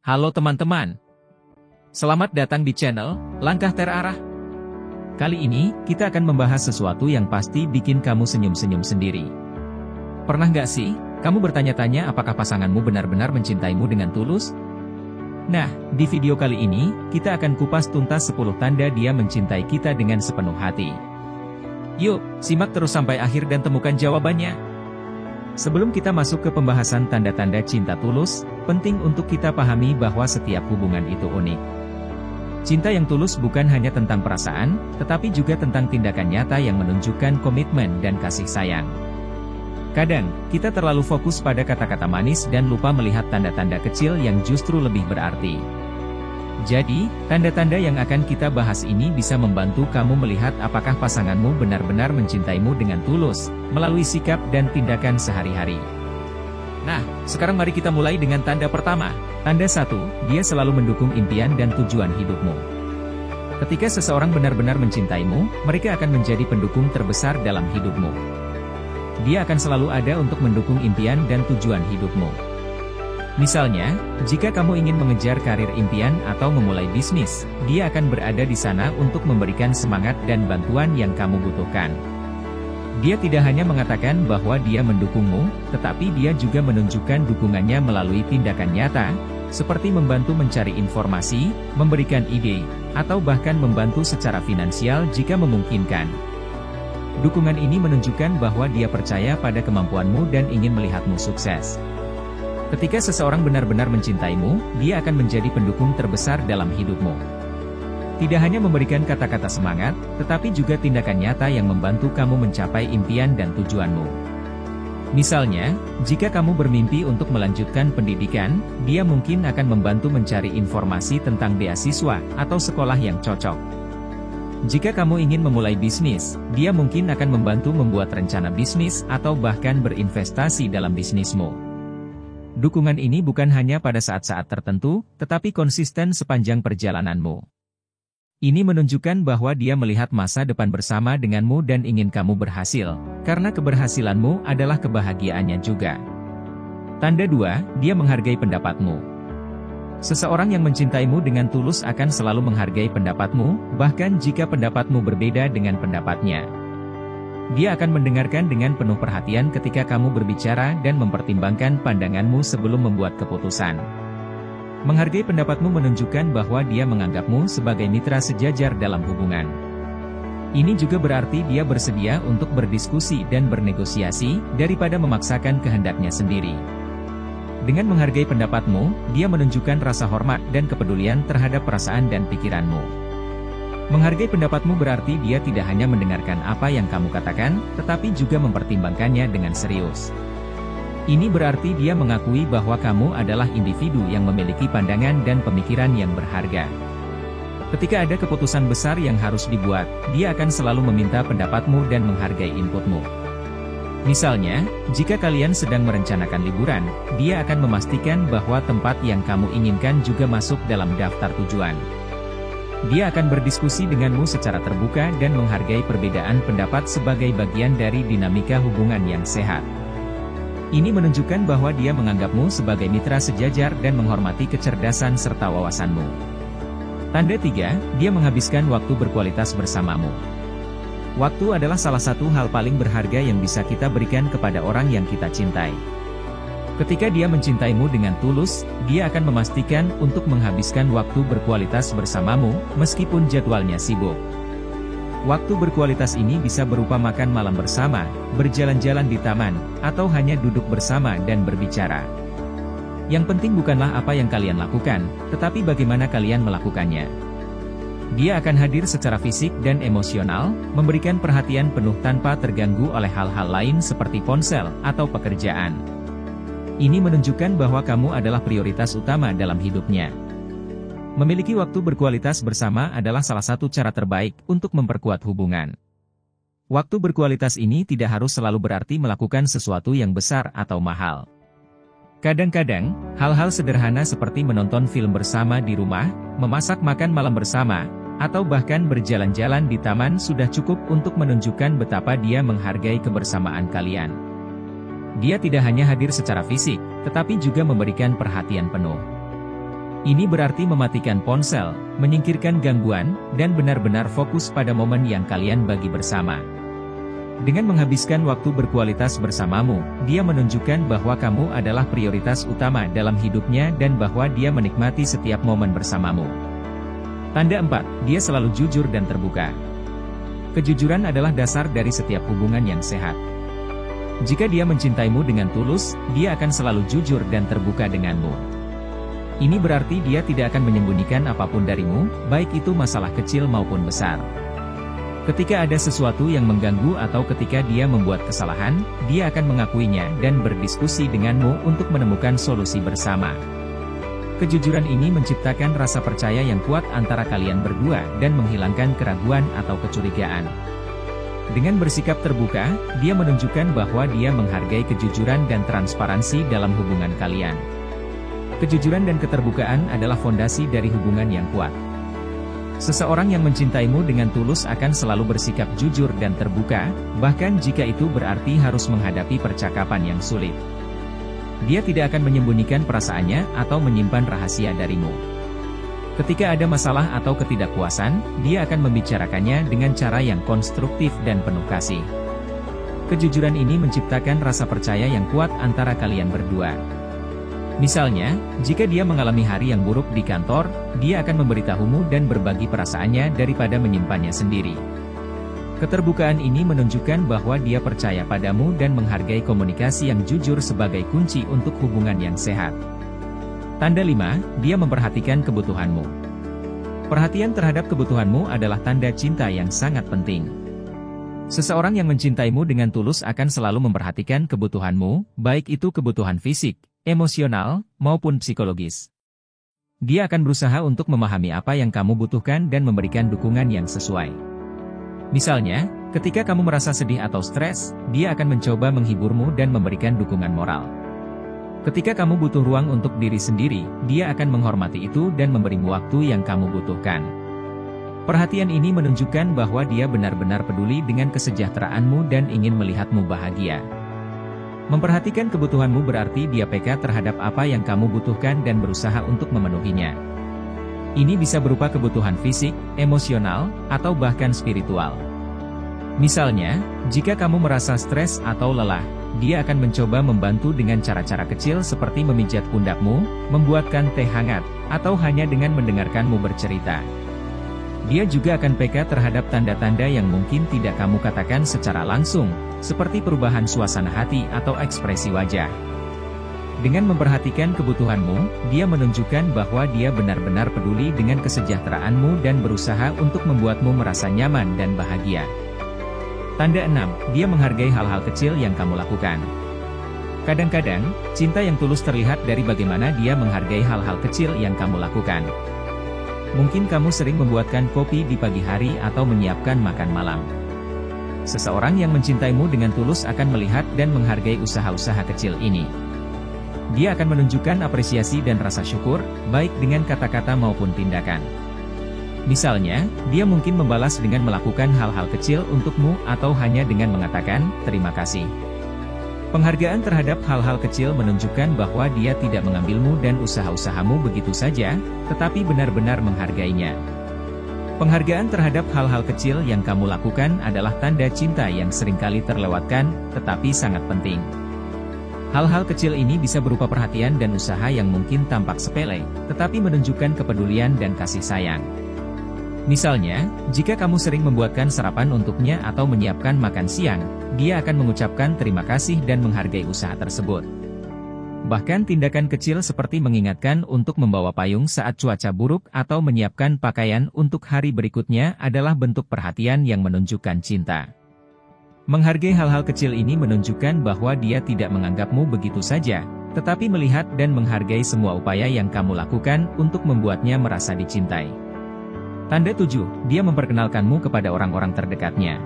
Halo teman-teman. Selamat datang di channel Langkah Terarah. Kali ini, kita akan membahas sesuatu yang pasti bikin kamu senyum-senyum sendiri. Pernah nggak sih, kamu bertanya-tanya apakah pasanganmu benar-benar mencintaimu dengan tulus? Nah, di video kali ini, kita akan kupas tuntas 10 tanda dia mencintai kita dengan sepenuh hati. Yuk, simak terus sampai akhir dan temukan jawabannya. Sebelum kita masuk ke pembahasan tanda-tanda cinta tulus, penting untuk kita pahami bahwa setiap hubungan itu unik. Cinta yang tulus bukan hanya tentang perasaan, tetapi juga tentang tindakan nyata yang menunjukkan komitmen dan kasih sayang. Kadang, kita terlalu fokus pada kata-kata manis dan lupa melihat tanda-tanda kecil yang justru lebih berarti. Jadi, tanda-tanda yang akan kita bahas ini bisa membantu kamu melihat apakah pasanganmu benar-benar mencintaimu dengan tulus, melalui sikap dan tindakan sehari-hari. Nah, sekarang mari kita mulai dengan tanda pertama. Tanda 1, dia selalu mendukung impian dan tujuan hidupmu. Ketika seseorang benar-benar mencintaimu, mereka akan menjadi pendukung terbesar dalam hidupmu. Dia akan selalu ada untuk mendukung impian dan tujuan hidupmu. Misalnya, jika kamu ingin mengejar karir impian atau memulai bisnis, dia akan berada di sana untuk memberikan semangat dan bantuan yang kamu butuhkan. Dia tidak hanya mengatakan bahwa dia mendukungmu, tetapi dia juga menunjukkan dukungannya melalui tindakan nyata, seperti membantu mencari informasi, memberikan ide, atau bahkan membantu secara finansial jika memungkinkan. Dukungan ini menunjukkan bahwa dia percaya pada kemampuanmu dan ingin melihatmu sukses. Ketika seseorang benar-benar mencintaimu, dia akan menjadi pendukung terbesar dalam hidupmu. Tidak hanya memberikan kata-kata semangat, tetapi juga tindakan nyata yang membantu kamu mencapai impian dan tujuanmu. Misalnya, jika kamu bermimpi untuk melanjutkan pendidikan, dia mungkin akan membantu mencari informasi tentang beasiswa atau sekolah yang cocok. Jika kamu ingin memulai bisnis, dia mungkin akan membantu membuat rencana bisnis atau bahkan berinvestasi dalam bisnismu. Dukungan ini bukan hanya pada saat-saat tertentu, tetapi konsisten sepanjang perjalananmu. Ini menunjukkan bahwa dia melihat masa depan bersama denganmu dan ingin kamu berhasil, karena keberhasilanmu adalah kebahagiaannya juga. Tanda 2, dia menghargai pendapatmu. Seseorang yang mencintaimu dengan tulus akan selalu menghargai pendapatmu, bahkan jika pendapatmu berbeda dengan pendapatnya. Dia akan mendengarkan dengan penuh perhatian ketika kamu berbicara dan mempertimbangkan pandanganmu sebelum membuat keputusan. Menghargai pendapatmu menunjukkan bahwa dia menganggapmu sebagai mitra sejajar dalam hubungan. Ini juga berarti dia bersedia untuk berdiskusi dan bernegosiasi, daripada memaksakan kehendaknya sendiri. Dengan menghargai pendapatmu, dia menunjukkan rasa hormat dan kepedulian terhadap perasaan dan pikiranmu. Menghargai pendapatmu berarti dia tidak hanya mendengarkan apa yang kamu katakan, tetapi juga mempertimbangkannya dengan serius. Ini berarti dia mengakui bahwa kamu adalah individu yang memiliki pandangan dan pemikiran yang berharga. Ketika ada keputusan besar yang harus dibuat, dia akan selalu meminta pendapatmu dan menghargai inputmu. Misalnya, jika kalian sedang merencanakan liburan, dia akan memastikan bahwa tempat yang kamu inginkan juga masuk dalam daftar tujuan. Dia akan berdiskusi denganmu secara terbuka dan menghargai perbedaan pendapat sebagai bagian dari dinamika hubungan yang sehat. Ini menunjukkan bahwa dia menganggapmu sebagai mitra sejajar dan menghormati kecerdasan serta wawasanmu. Tanda 3, dia menghabiskan waktu berkualitas bersamamu. Waktu adalah salah satu hal paling berharga yang bisa kita berikan kepada orang yang kita cintai. Ketika dia mencintaimu dengan tulus, dia akan memastikan untuk menghabiskan waktu berkualitas bersamamu, meskipun jadwalnya sibuk. Waktu berkualitas ini bisa berupa makan malam bersama, berjalan-jalan di taman, atau hanya duduk bersama dan berbicara. Yang penting bukanlah apa yang kalian lakukan, tetapi bagaimana kalian melakukannya. Dia akan hadir secara fisik dan emosional, memberikan perhatian penuh tanpa terganggu oleh hal-hal lain seperti ponsel atau pekerjaan. Ini menunjukkan bahwa kamu adalah prioritas utama dalam hidupnya. Memiliki waktu berkualitas bersama adalah salah satu cara terbaik untuk memperkuat hubungan. Waktu berkualitas ini tidak harus selalu berarti melakukan sesuatu yang besar atau mahal. Kadang-kadang, hal-hal sederhana seperti menonton film bersama di rumah, memasak makan malam bersama, atau bahkan berjalan-jalan di taman sudah cukup untuk menunjukkan betapa dia menghargai kebersamaan kalian. Dia tidak hanya hadir secara fisik, tetapi juga memberikan perhatian penuh. Ini berarti mematikan ponsel, menyingkirkan gangguan, dan benar-benar fokus pada momen yang kalian bagi bersama. Dengan menghabiskan waktu berkualitas bersamamu, dia menunjukkan bahwa kamu adalah prioritas utama dalam hidupnya dan bahwa dia menikmati setiap momen bersamamu. Tanda 4, dia selalu jujur dan terbuka. Kejujuran adalah dasar dari setiap hubungan yang sehat. Jika dia mencintaimu dengan tulus, dia akan selalu jujur dan terbuka denganmu. Ini berarti dia tidak akan menyembunyikan apapun darimu, baik itu masalah kecil maupun besar. Ketika ada sesuatu yang mengganggu atau ketika dia membuat kesalahan, dia akan mengakuinya dan berdiskusi denganmu untuk menemukan solusi bersama. Kejujuran ini menciptakan rasa percaya yang kuat antara kalian berdua dan menghilangkan keraguan atau kecurigaan. Dengan bersikap terbuka, dia menunjukkan bahwa dia menghargai kejujuran dan transparansi dalam hubungan kalian. Kejujuran dan keterbukaan adalah fondasi dari hubungan yang kuat. Seseorang yang mencintaimu dengan tulus akan selalu bersikap jujur dan terbuka, bahkan jika itu berarti harus menghadapi percakapan yang sulit. Dia tidak akan menyembunyikan perasaannya atau menyimpan rahasia darimu. Ketika ada masalah atau ketidakpuasan, dia akan membicarakannya dengan cara yang konstruktif dan penuh kasih. Kejujuran ini menciptakan rasa percaya yang kuat antara kalian berdua. Misalnya, jika dia mengalami hari yang buruk di kantor, dia akan memberitahumu dan berbagi perasaannya daripada menyimpannya sendiri. Keterbukaan ini menunjukkan bahwa dia percaya padamu dan menghargai komunikasi yang jujur sebagai kunci untuk hubungan yang sehat. Tanda 5, dia memperhatikan kebutuhanmu. Perhatian terhadap kebutuhanmu adalah tanda cinta yang sangat penting. Seseorang yang mencintaimu dengan tulus akan selalu memperhatikan kebutuhanmu, baik itu kebutuhan fisik, emosional, maupun psikologis. Dia akan berusaha untuk memahami apa yang kamu butuhkan dan memberikan dukungan yang sesuai. Misalnya, ketika kamu merasa sedih atau stres, dia akan mencoba menghiburmu dan memberikan dukungan moral. Ketika kamu butuh ruang untuk diri sendiri, dia akan menghormati itu dan memberimu waktu yang kamu butuhkan. Perhatian ini menunjukkan bahwa dia benar-benar peduli dengan kesejahteraanmu dan ingin melihatmu bahagia. Memperhatikan kebutuhanmu berarti dia peka terhadap apa yang kamu butuhkan dan berusaha untuk memenuhinya. Ini bisa berupa kebutuhan fisik, emosional, atau bahkan spiritual. Misalnya, jika kamu merasa stres atau lelah, dia akan mencoba membantu dengan cara-cara kecil seperti memijat pundakmu, membuatkan teh hangat, atau hanya dengan mendengarkanmu bercerita. Dia juga akan peka terhadap tanda-tanda yang mungkin tidak kamu katakan secara langsung, seperti perubahan suasana hati atau ekspresi wajah. Dengan memperhatikan kebutuhanmu, dia menunjukkan bahwa dia benar-benar peduli dengan kesejahteraanmu dan berusaha untuk membuatmu merasa nyaman dan bahagia. Tanda 6, dia menghargai hal-hal kecil yang kamu lakukan. Kadang-kadang, cinta yang tulus terlihat dari bagaimana dia menghargai hal-hal kecil yang kamu lakukan. Mungkin kamu sering membuatkan kopi di pagi hari atau menyiapkan makan malam. Seseorang yang mencintaimu dengan tulus akan melihat dan menghargai usaha-usaha kecil ini. Dia akan menunjukkan apresiasi dan rasa syukur, baik dengan kata-kata maupun tindakan. Misalnya, dia mungkin membalas dengan melakukan hal-hal kecil untukmu atau hanya dengan mengatakan, "Terima kasih." Penghargaan terhadap hal-hal kecil menunjukkan bahwa dia tidak mengambilmu dan usaha-usahamu begitu saja, tetapi benar-benar menghargainya. Penghargaan terhadap hal-hal kecil yang kamu lakukan adalah tanda cinta yang seringkali terlewatkan, tetapi sangat penting. Hal-hal kecil ini bisa berupa perhatian dan usaha yang mungkin tampak sepele, tetapi menunjukkan kepedulian dan kasih sayang. Misalnya, jika kamu sering membuatkan sarapan untuknya atau menyiapkan makan siang, dia akan mengucapkan terima kasih dan menghargai usaha tersebut. Bahkan tindakan kecil seperti mengingatkan untuk membawa payung saat cuaca buruk atau menyiapkan pakaian untuk hari berikutnya adalah bentuk perhatian yang menunjukkan cinta. Menghargai hal-hal kecil ini menunjukkan bahwa dia tidak menganggapmu begitu saja, tetapi melihat dan menghargai semua upaya yang kamu lakukan untuk membuatnya merasa dicintai. Tanda 7, dia memperkenalkanmu kepada orang-orang terdekatnya.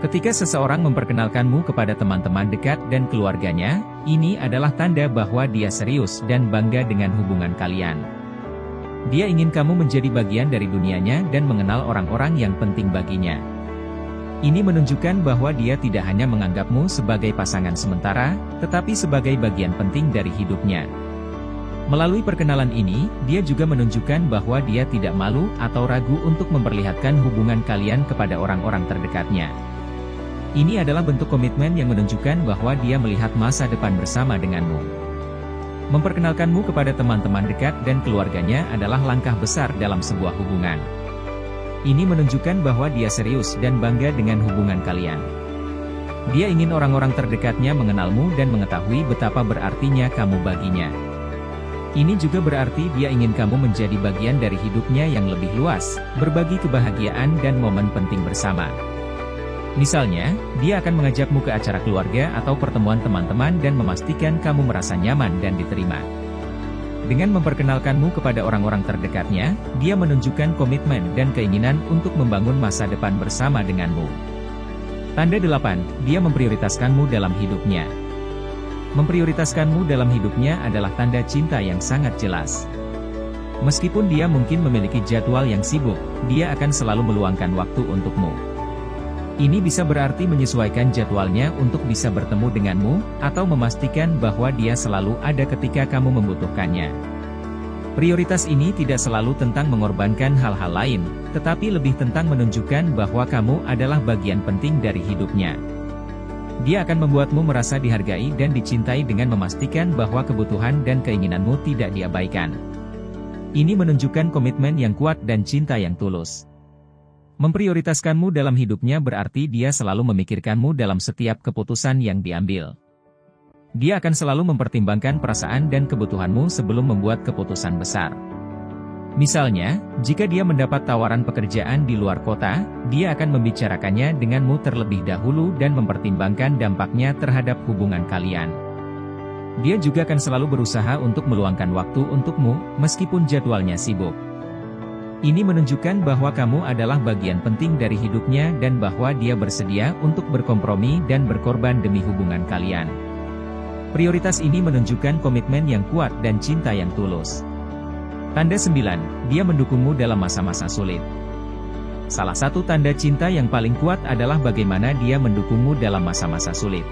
Ketika seseorang memperkenalkanmu kepada teman-teman dekat dan keluarganya, ini adalah tanda bahwa dia serius dan bangga dengan hubungan kalian. Dia ingin kamu menjadi bagian dari dunianya dan mengenal orang-orang yang penting baginya. Ini menunjukkan bahwa dia tidak hanya menganggapmu sebagai pasangan sementara, tetapi sebagai bagian penting dari hidupnya. Melalui perkenalan ini, dia juga menunjukkan bahwa dia tidak malu atau ragu untuk memperlihatkan hubungan kalian kepada orang-orang terdekatnya. Ini adalah bentuk komitmen yang menunjukkan bahwa dia melihat masa depan bersama denganmu. Memperkenalkanmu kepada teman-teman dekat dan keluarganya adalah langkah besar dalam sebuah hubungan. Ini menunjukkan bahwa dia serius dan bangga dengan hubungan kalian. Dia ingin orang-orang terdekatnya mengenalmu dan mengetahui betapa berartinya kamu baginya. Ini juga berarti dia ingin kamu menjadi bagian dari hidupnya yang lebih luas, berbagi kebahagiaan dan momen penting bersama. Misalnya, dia akan mengajakmu ke acara keluarga atau pertemuan teman-teman dan memastikan kamu merasa nyaman dan diterima. Dengan memperkenalkanmu kepada orang-orang terdekatnya, dia menunjukkan komitmen dan keinginan untuk membangun masa depan bersama denganmu. Tanda 8, dia memprioritaskanmu dalam hidupnya. Memprioritaskanmu dalam hidupnya adalah tanda cinta yang sangat jelas. Meskipun dia mungkin memiliki jadwal yang sibuk, dia akan selalu meluangkan waktu untukmu. Ini bisa berarti menyesuaikan jadwalnya untuk bisa bertemu denganmu, atau memastikan bahwa dia selalu ada ketika kamu membutuhkannya. Prioritas ini tidak selalu tentang mengorbankan hal-hal lain, tetapi lebih tentang menunjukkan bahwa kamu adalah bagian penting dari hidupnya. Dia akan membuatmu merasa dihargai dan dicintai dengan memastikan bahwa kebutuhan dan keinginanmu tidak diabaikan. Ini menunjukkan komitmen yang kuat dan cinta yang tulus. Memprioritaskanmu dalam hidupnya berarti dia selalu memikirkanmu dalam setiap keputusan yang diambil. Dia akan selalu mempertimbangkan perasaan dan kebutuhanmu sebelum membuat keputusan besar. Misalnya, jika dia mendapat tawaran pekerjaan di luar kota, dia akan membicarakannya denganmu terlebih dahulu dan mempertimbangkan dampaknya terhadap hubungan kalian. Dia juga akan selalu berusaha untuk meluangkan waktu untukmu, meskipun jadwalnya sibuk. Ini menunjukkan bahwa kamu adalah bagian penting dari hidupnya dan bahwa dia bersedia untuk berkompromi dan berkorban demi hubungan kalian. Prioritas ini menunjukkan komitmen yang kuat dan cinta yang tulus. Tanda 9, dia mendukungmu dalam masa-masa sulit. Salah satu tanda cinta yang paling kuat adalah bagaimana dia mendukungmu dalam masa-masa sulit.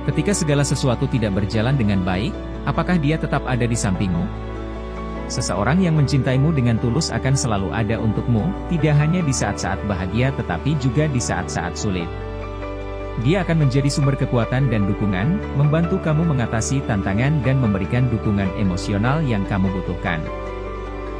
Ketika segala sesuatu tidak berjalan dengan baik, apakah dia tetap ada di sampingmu? Seseorang yang mencintaimu dengan tulus akan selalu ada untukmu, tidak hanya di saat-saat bahagia tetapi juga di saat-saat sulit. Dia akan menjadi sumber kekuatan dan dukungan, membantu kamu mengatasi tantangan dan memberikan dukungan emosional yang kamu butuhkan.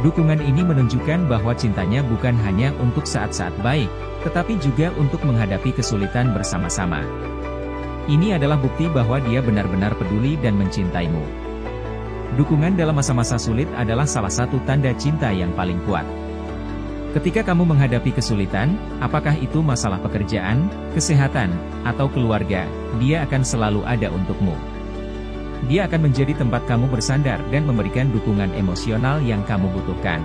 Dukungan ini menunjukkan bahwa cintanya bukan hanya untuk saat-saat baik, tetapi juga untuk menghadapi kesulitan bersama-sama. Ini adalah bukti bahwa dia benar-benar peduli dan mencintaimu. Dukungan dalam masa-masa sulit adalah salah satu tanda cinta yang paling kuat. Ketika kamu menghadapi kesulitan, apakah itu masalah pekerjaan, kesehatan, atau keluarga, dia akan selalu ada untukmu. Dia akan menjadi tempat kamu bersandar dan memberikan dukungan emosional yang kamu butuhkan.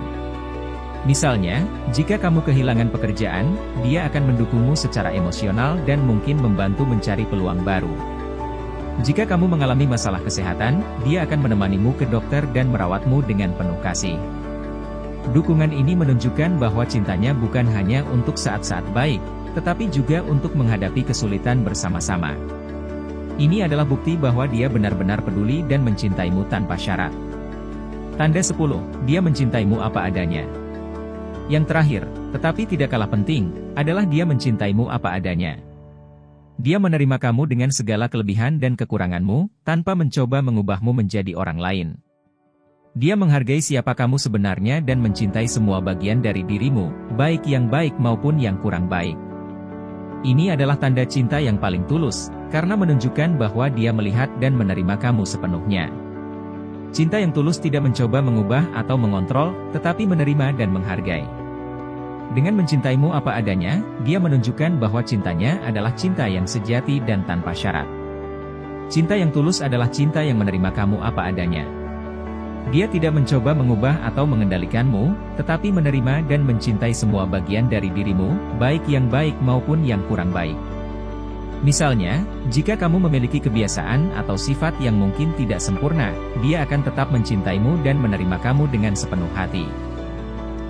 Misalnya, jika kamu kehilangan pekerjaan, dia akan mendukungmu secara emosional dan mungkin membantu mencari peluang baru. Jika kamu mengalami masalah kesehatan, dia akan menemanimu ke dokter dan merawatmu dengan penuh kasih. Dukungan ini menunjukkan bahwa cintanya bukan hanya untuk saat-saat baik, tetapi juga untuk menghadapi kesulitan bersama-sama. Ini adalah bukti bahwa dia benar-benar peduli dan mencintaimu tanpa syarat. Tanda 10, dia mencintaimu apa adanya. Yang terakhir, tetapi tidak kalah penting, adalah dia mencintaimu apa adanya. Dia menerima kamu dengan segala kelebihan dan kekuranganmu, tanpa mencoba mengubahmu menjadi orang lain. Dia menghargai siapa kamu sebenarnya dan mencintai semua bagian dari dirimu, baik yang baik maupun yang kurang baik. Ini adalah tanda cinta yang paling tulus, karena menunjukkan bahwa dia melihat dan menerima kamu sepenuhnya. Cinta yang tulus tidak mencoba mengubah atau mengontrol, tetapi menerima dan menghargai. Dengan mencintaimu apa adanya, dia menunjukkan bahwa cintanya adalah cinta yang sejati dan tanpa syarat. Cinta yang tulus adalah cinta yang menerima kamu apa adanya. Dia tidak mencoba mengubah atau mengendalikanmu, tetapi menerima dan mencintai semua bagian dari dirimu, baik yang baik maupun yang kurang baik. Misalnya, jika kamu memiliki kebiasaan atau sifat yang mungkin tidak sempurna, dia akan tetap mencintaimu dan menerima kamu dengan sepenuh hati.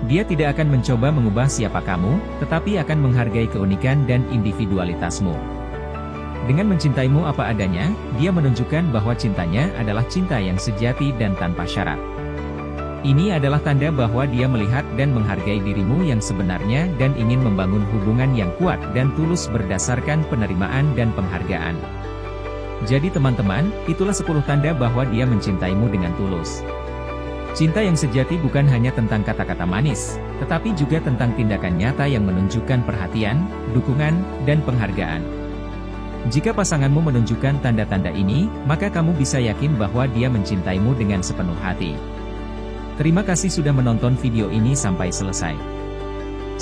Dia tidak akan mencoba mengubah siapa kamu, tetapi akan menghargai keunikan dan individualitasmu. Dengan mencintaimu apa adanya, dia menunjukkan bahwa cintanya adalah cinta yang sejati dan tanpa syarat. Ini adalah tanda bahwa dia melihat dan menghargai dirimu yang sebenarnya dan ingin membangun hubungan yang kuat dan tulus berdasarkan penerimaan dan penghargaan. Jadi teman-teman, itulah 10 tanda bahwa dia mencintaimu dengan tulus. Cinta yang sejati bukan hanya tentang kata-kata manis, tetapi juga tentang tindakan nyata yang menunjukkan perhatian, dukungan, dan penghargaan. Jika pasanganmu menunjukkan tanda-tanda ini, maka kamu bisa yakin bahwa dia mencintaimu dengan sepenuh hati. Terima kasih sudah menonton video ini sampai selesai.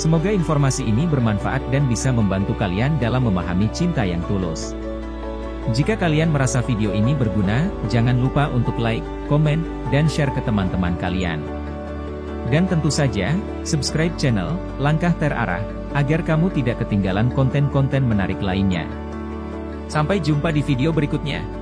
Semoga informasi ini bermanfaat dan bisa membantu kalian dalam memahami cinta yang tulus. Jika kalian merasa video ini berguna, jangan lupa untuk like, komen, dan share ke teman-teman kalian. Dan tentu saja, subscribe channel Langkah Terarah, agar kamu tidak ketinggalan konten-konten menarik lainnya. Sampai jumpa di video berikutnya.